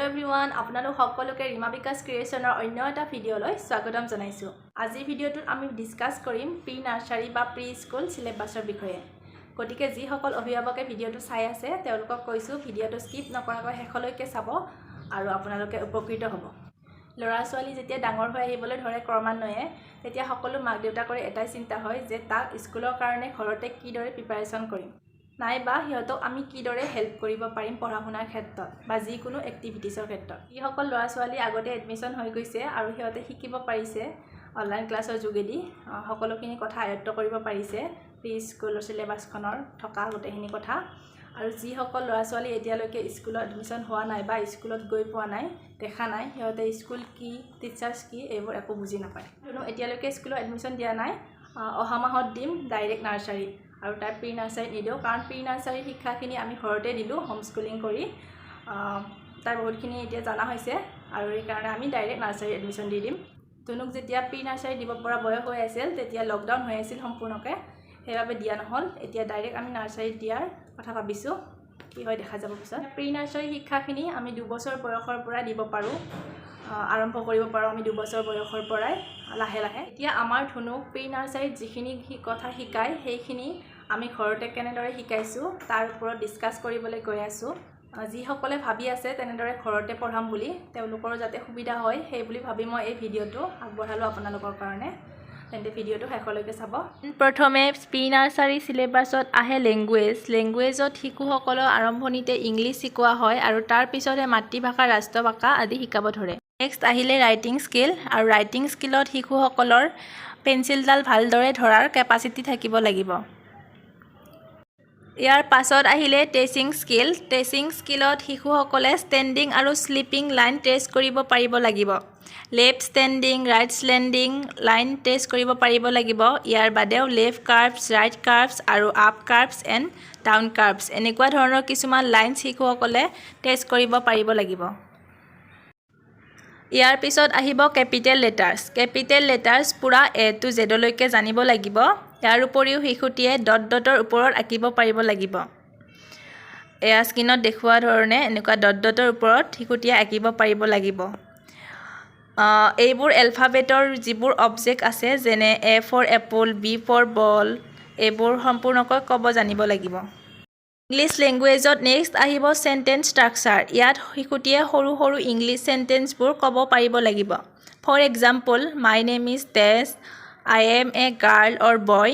everyone, আপোনালোক সকলোকে ৰিমা বিকাশ ক্ৰিয়েচনৰ অন্য এটা ভিডিঅ'লৈ স্বাগতম জনাইছো। আজিৰ ভিডিঅ'টোত আমি ডিসকাস কৰিম প্ৰি নাৰ্সাৰী বা প্ৰি স্কুল সিলেবাছৰ বিষয়ে। গতিকে যি সকল অভিভাৱকে ভিডিঅ'টো চাই আছে তেওঁলোকক কৈছো ভিডিঅ'টো স্কিপ নকৰাকৈ শেষলৈকে চাব আৰু আপোনালোকে উপকৃত হ'ব। লৰা ছোৱালী যেতিয়া ডাঙৰ হৈ আহিবলৈ ধৰে ক্ৰমান্বয়ে তেতিয়া সকলো মাক দেউতাকৰ এটাই চিন্তা হয় যে তাক স্কুলৰ কাৰণে ঘৰতে কিদৰে প্ৰিপাৰেচন কৰিম। নাইবা সিহঁতক আমি কিদৰে হেল্প কৰিব পাৰিম পঢ়া-শুনাৰ ক্ষেত্ৰত বা যিকোনো এক্টিভিটিছৰ ক্ষেত্ৰত। এই সকল ল'ৰা ছোৱালী আগতে এডমিশ্যন হৈ গৈছে আৰু সিহঁতে শিকিব পাৰিছে অনলাইন ক্লাছৰ যোগেদি সকলোখিনি কথা আয়ত্ত কৰিব পাৰিছে প্ৰি স্কুলৰ সিলেবাছখনৰ থকা গোটেইখিনি কথা। আৰু যি সকল ল'ৰা ছোৱালী এতিয়ালৈকে স্কুলত এডমিশ্যন হোৱা নাই বা স্কুলত গৈ পোৱা নাই দেখা নাই সিহঁতে স্কুল কি টিচাৰ্ছ কি এইবোৰ একো বুজি নাপায়। কোনো এতিয়ালৈকে স্কুলত এডমিশ্যন দিয়া নাই অহা মাহত দিম ডাইৰেক্ট নাৰ্সাৰী আৰু তাৰ প্ৰি নাৰ্সাৰী নিদিওঁ কাৰণ প্ৰি নাৰ্সাৰী শিক্ষাখিনি আমি ঘৰতে দিলোঁ হোমস্কুলিং কৰি তাৰ বহুতখিনি এতিয়া জানা হৈছে আৰু এই কাৰণে আমি ডাইৰেক্ট নাৰ্সাৰী এডমিশ্যন দি দিম। তুনুক যেতিয়া প্ৰি নাৰ্সাৰী দিব পৰা বয়স হৈ আছিল তেতিয়া লকডাউন হৈ আছিল সম্পূৰ্ণকৈ সেইবাবে দিয়া নহ'ল। এতিয়া ডাইৰেক্ট আমি নাৰ্সাৰীত দিয়াৰ কথা ভাবিছোঁ কি হয় দেখা যাব পিছত। প্ৰি নাৰ্সাৰী শিক্ষাখিনি আমি 2 বছৰ বয়সৰ পৰা দিব পাৰোঁ আৰম্ভ কৰিব পাৰোঁ আমি 2 বছৰ বয়সৰ পৰাই লাহে লাহে। এতিয়া আমাৰ ধুনুক প্ৰি নাৰ্সাৰীত যিখিনি কথা শিকায় সেইখিনি আমি ঘৰতে কেনেদৰে শিকাইছোঁ তাৰ ওপৰত ডিসকাস কৰিবলৈ গৈ আছোঁ। যিসকলে ভাবি আছে তেনেদৰে ঘৰতে পঢ়াম বুলি তেওঁলোকৰ যাতে সুবিধা হয় সেই বুলি ভাবি মই এই ভিডিঅ'টো আগবঢ়ালোঁ আপোনালোকৰ কাৰণে। তেন্তে ভিডিঅ'টো শেষলৈকে চাব। প্ৰথমে প্ৰি নাৰ্সাৰী সিলেবাছত আহে লেংগুৱেজত শিশুসকলৰ আৰম্ভণিতে ইংলিছ শিকোৱা হয় আৰু তাৰ পিছতহে মাতৃভাষা ৰাষ্ট্ৰভাষা আদি শিকাব ধৰে। নেক্সট আহিলে ৰাইটিং স্কিল আৰু ৰাইটিং স্কিলত শিশুসকলৰ পেঞ্চিলডাল ভালদৰে ধৰাৰ কেপাচিটি থাকিব লাগিব। ইয়াৰ পাছত আহিলে টেচিং স্কিলত শিশুসকলে ষ্টেণ্ডিং আৰু স্লিপিং লাইন টেষ্ট কৰিব পাৰিব লাগিব। Left standing right standing line test কৰিব পাৰিব লাগিব। ইয়াৰ বাদেও লেফ্ট কাৰ্ভছ ৰাইট কাৰ্ভছ আৰু আপ কাৰ্ভছ এণ্ড ডাউন কাৰ্ভছ এনেকুৱা ধৰণৰ কিছুমান লাইনছ শিশুসকলে টেষ্ট কৰিব পাৰিব লাগিব। ইয়াৰ পিছত আহিব কেপিটেল লেটাৰ্ছ পুৰা A to Z লৈকে জানিব লাগিব। ইয়াৰ উপৰিও শিশুটিয়ে ডটৰ ওপৰত আঁকিব পাৰিব লাগিব। এয়া স্ক্ৰীনত দেখুওৱা ধৰণে এনেকুৱা ডটৰ ওপৰত শিশুটিয়ে আঁকিব পাৰিব লাগিব। এইবোৰ এলফাবেটৰ যিবোৰ অবজেক্ট আছে যেনে A for apple, B for ball এইবোৰ সম্পূৰ্ণকৈ ক'ব জানিব লাগিব। ইংলিছ লেংগুৱেজত নেক্সট আহিব চেণ্টেন্স ষ্ট্ৰাকচাৰ। ইয়াত শিশুটিয়ে সৰু সৰু ইংলিছ চেণ্টেন্সবোৰ ক'ব পাৰিব লাগিব। For example my name is Tej, I am a girl or boy.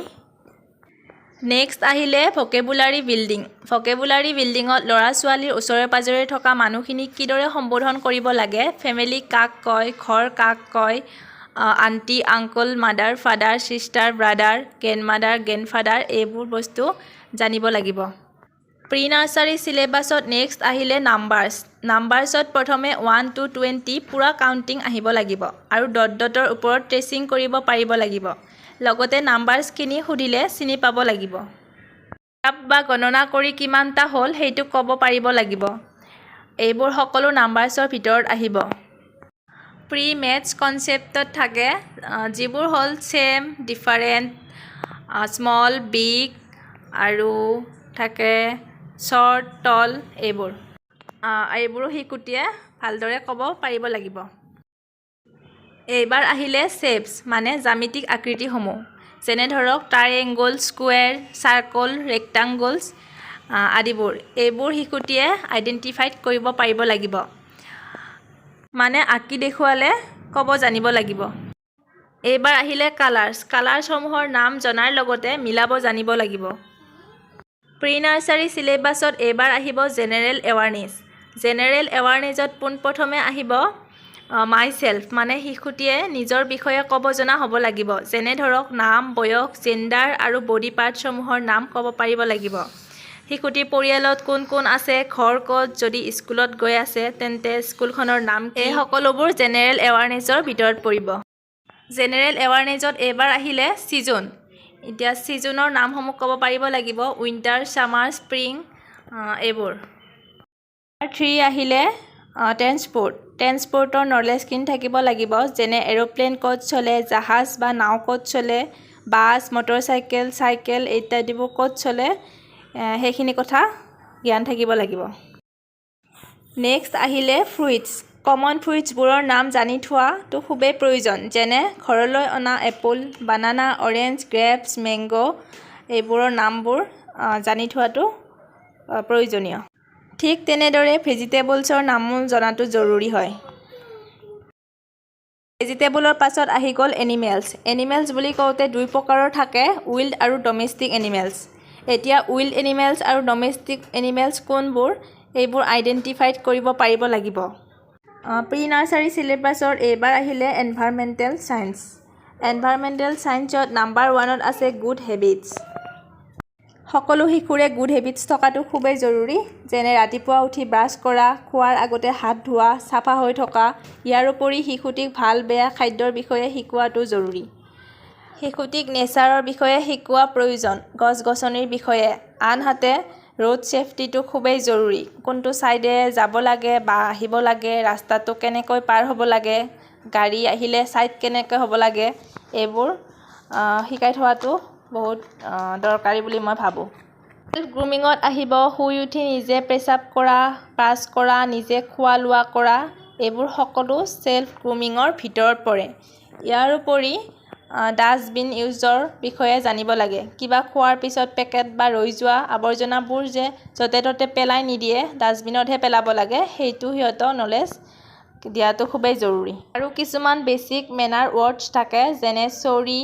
Next আহিলে ভকেবুলাৰী বিল্ডিঙত ল'ৰা ছোৱালীৰ ওচৰে পাজৰে থকা মানুহখিনিক কিদৰে সম্বোধন কৰিব লাগে, ফেমিলি কাক কয়, ঘৰ কাক কয়, aunty uncle mother father sister brother grandmother grandfather এইবোৰ বস্তু জানিব লাগিব। প্ৰি নাৰ্সাৰী সিলেবাছত নেক্সট আহিলে নাম্বাৰ্ছত প্ৰথমে 1 to 20 পুৰা কাউণ্টিং আহিব লাগিব আৰু ডটৰ ওপৰত ট্ৰেচিং কৰিব পাৰিব লাগিব। লগতে নাম্বাৰ্ছখিনি সুধিলে চিনি পাব লাগিব। বা গণনা কৰি কিমানটা হ'ল সেইটো ক'ব পাৰিব লাগিব। এইবোৰ সকলো নাম্বাৰ্ছৰ ভিতৰত আহিব। প্ৰি মেথছ কনচেপ্টত থাকে যিবোৰ হ'ল চেম ডিফাৰেণ্ট স্মল বিগ আৰু থাকে শ্বৰ্ট টল এইবোৰো শিশুটিয়ে ভালদৰে ক'ব পাৰিব লাগিব। এইবাৰ আহিলে শেপছ মানে জ্যামিতিক আকৃতিসমূহ যেনে ধৰক ট্ৰাইএংগল স্কুৱেৰ চাৰ্কল ৰেক্টাংগলছ আদিবোৰ এইবোৰ শিশুটিয়ে আইডেণ্টিফাইড কৰিব পাৰিব লাগিব মানে আঁকি দেখুৱালে ক'ব জানিব লাগিব। এইবাৰ আহিলে কালাৰ্ছসমূহৰ নাম জনাৰ লগতে মিলাব জানিব লাগিব। প্ৰি নাৰ্সাৰী সিলেবাছত এইবাৰ আহিব জেনেৰেল এৱাৰনেছত পোনপ্ৰথমে আহিব মাই সেল্ফ মানে শিশুটিয়ে নিজৰ বিষয়ে ক'ব জনা হ'ব লাগিব। যেনে ধৰক নাম বয়স জেণ্ডাৰ আৰু বডি পাৰ্টছসমূহৰ নাম ক'ব পাৰিব লাগিব। শিশুটিৰ পৰিয়ালত কোন কোন আছে, ঘৰ ক'ত, যদি স্কুলত গৈ আছে তেন্তে স্কুলখনৰ নাম এই সকলোবোৰ জেনেৰেল এৱাৰনেছৰ ভিতৰত পৰিব। জেনেৰেল এৱাৰনেছত এইবাৰ আহিলে ছিজন। এতিয়া ছিজনৰ নামসমূহ ক'ব পাৰিব লাগিব উইণ্টাৰ ছামাৰ স্প্ৰিং এইবোৰ। 3 আহিলে ট্ৰেন্সপৰ্টৰ নলেজখিনি থাকিব লাগিব যেনে এৰোপ্লেন ক'ত চলে, জাহাজ বা নাও ক'ত চলে, বাছ মটৰচাইকেল চাইকেল ইত্যাদিবোৰ ক'ত চলে সেইখিনি কথা জ্ঞান থাকিব লাগিব। নেক্সট আহিলে ফ্ৰুইটছ কমন ফ্ৰুইটছবোৰৰ নাম জানি থোৱাটো খুবেই প্ৰয়োজন যেনে ঘৰলৈ অনা এপল বানানা অৰেঞ্জ গ্ৰেপছ মেংগ' এইবোৰৰ নামবোৰ জানি থোৱাটো প্ৰয়োজনীয় ঠিক তেনেদৰে ভেজিটেবলছৰ নামো জনাটো জৰুৰী হয় ভেজিটেবলৰ পাছত আহি গ'ল এনিমেলছ বুলি কওঁতে দুই প্ৰকাৰৰ থাকে উইল্ড আৰু ডমেষ্টিক এনিমেলছ এতিয়া উইল্ড এনিমেলছ আৰু ডমেষ্টিক এনিমেলছ কোনবোৰ এইবোৰ আইডেণ্টিফাইড কৰিব পাৰিব লাগিব প্ৰি নাৰ্চাৰী চিলেবাছৰ এইবাৰ আহিলে এনভাইৰনমেণ্টেল ছায়েন্সত নাম্বাৰ 1ত আছে গুড হেবিটছ সকলো শিশুৰে গুড হেবিটছ থকাটো খুবেই জৰুৰী যেনে ৰাতিপুৱা উঠি ব্ৰাছ কৰা খোৱাৰ আগতে হাত ধোৱা চাফা হৈ থকা ইয়াৰ উপৰি শিশুটিক ভাল বেয়া খাদ্যৰ বিষয়ে শিকোৱাটো জৰুৰী শিশুটিক নেচাৰৰ বিষয়ে শিকোৱা প্ৰয়োজন গছ-গছনিৰ বিষয়ে আনহাতে ৰোড ছেফটিটো খুবেই জৰুৰী কোনটো সাইডে যাব লাগে বা আহিব লাগে ৰাস্তাটো কেনেকৈ পাৰ হ'ব লাগে গাড়ী আহিলে সাইড কেনেকৈ হ'ব লাগে এইবোৰ শিকাই থোৱাটো বহুত দৰকাৰী বুলি মই ভাবো সেলফ গ্ৰুমিঙত আহিব শুই উঠি নিজে পেচাব কৰা ব্ৰাছ কৰা নিজে খোৱা লোৱা কৰা এইবোৰ সকলো সেলফ গ্ৰুমিঙৰ ভিতৰত পৰে ইয়াৰ উপৰি ডাষ্টবিন ইউজৰ বিষয়ে জানিব লাগে কিবা খোৱাৰ পিছত পেকেট বা ৰৈ যোৱা আৱৰ্জনাবোৰ যে য'তে ত'তে পেলাই নিদিয়ে ডাষ্টবিনতহে পেলাব লাগে সেইটো হিয়তো নলেজ দিয়াটো খুবেই জৰুৰী আৰু কিছুমান বেসিক মেনাৰ ৱৰ্ডছ থাকে যেনে সৰি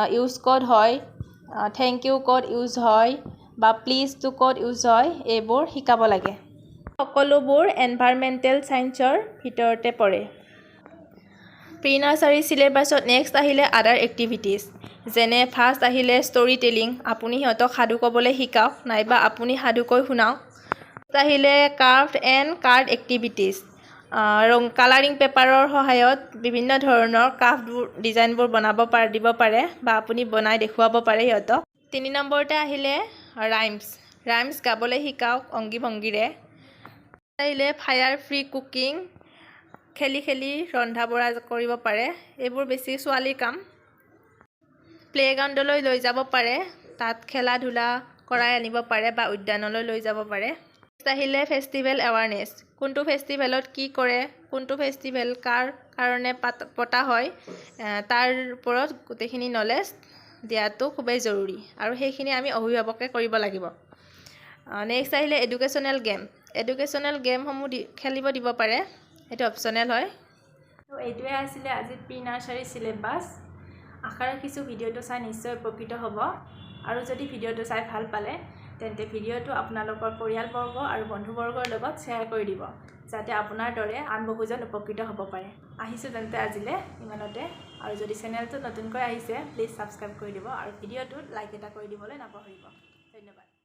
ইউজ কোড হয় থ্যাংক ইউ কোড ইউজ হয় বা প্লিজ টু কোড ইউজ হয় এইবোৰ শিকাব লাগে সকলোবোৰ এনভাইৰনমেণ্টেল সায়েন্সৰ ভিতৰতে পৰে প্ৰি নাৰ্চাৰী চিলেবাছত নেক্সট আহিলে আদাৰ এক্টিভিটিজ যেনে ফাৰ্ষ্ট আহিলে ষ্টৰি টেলিং আপুনি সিহঁতক সাধু ক'বলৈ শিকাওক নাইবা আপুনি সাধুকৈ শুনাওক আহিলে craft and card activities colouring পেপাৰৰ সহায়ত বিভিন্ন ধৰণৰ ক্ৰাফ্টবোৰ ডিজাইনবোৰ দিব পাৰে বা আপুনি বনাই দেখুৱাব পাৰে সিহঁতক 3 নম্বৰতে আহিলে ৰাইমছ গাবলৈ শিকাওক অংগী ভংগীৰে আহিলে ফায়াৰ ফ্ৰী কুকিং খেলি ৰন্ধা বঢ়া কৰিব পাৰে এইবোৰ বেছি ছোৱালীৰ কাম প্লেগ্ৰাউণ্ডলৈ লৈ যাব পাৰে তাত খেলা ধূলা কৰাই আনিব পাৰে বা উদ্যানলৈ লৈ যাব পাৰে আহিলে ফেষ্টিভেল এৱাৰনেছ কোনটো ফেষ্টিভেলত কি কৰে কোনটো ফেষ্টিভেল কাৰ কাৰণে পতা হয় তাৰ ওপৰত গোটেইখিনি নলেজ দিয়াটো খুবেই জৰুৰী আৰু সেইখিনি আমি অভিভাৱকে কৰিব লাগিব নেক্সট আহিলে এডুকেশ্যনেল গেমসমূহ খেলিব দিব পাৰে এইটো অপচনেল হয় তো এইটোৱে আছিলে আজি প্ৰি নাৰ্চাৰী চিলেবাছ আশা ৰাখিছোঁ ভিডিঅ'টো চাই নিশ্চয় উপকৃত হ'ব আৰু যদি ভিডিঅ'টো চাই ভাল পালে তেন্তে ভিডিঅ'টো আপোনালোকৰ পৰিয়ালবৰ্গ আৰু বন্ধুবৰ্গৰ লগত শ্বেয়াৰ কৰি দিব যাতে আপোনাৰ দৰে আন বহুজন উপকৃত হ'ব পাৰে আহিছোঁ তেন্তে আজিলে ইমানতে আৰু যদি চেনেলটো নতুনকৈ আহিছে প্লিজ সাবস্ক্ৰাইব কৰি দিব আৰু ভিডিঅ'টোত লাইক এটা কৰি দিবলৈ নাপাহৰিব ধন্যবাদ